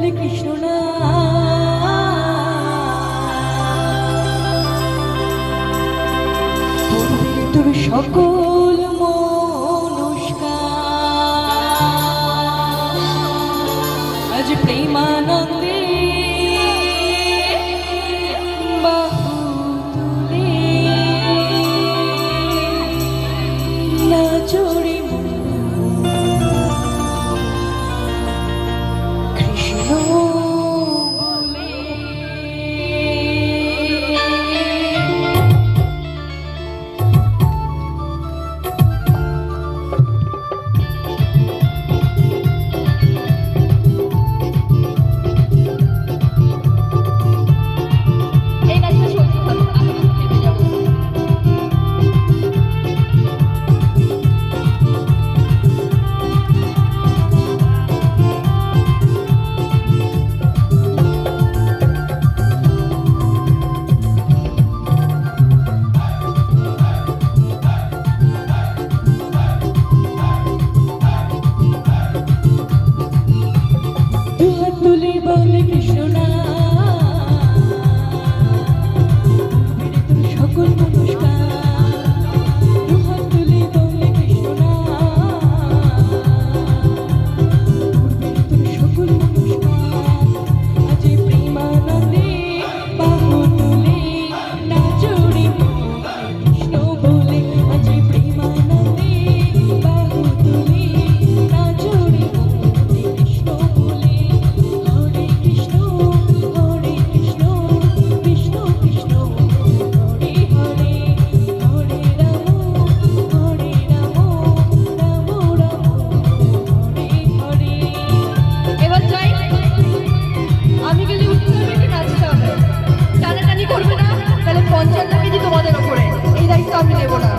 বলে কৃষ্ণ না তোর সকল মনস্কার আজ প্রেমানন্দে বাহু তুলে নাচরে কৃষ্ণ বলে। টানাটানি করবে না, তাহলে ৫৫ কেজি তোমাদের উপরে, এই দায়িত্ব আমি নেব না।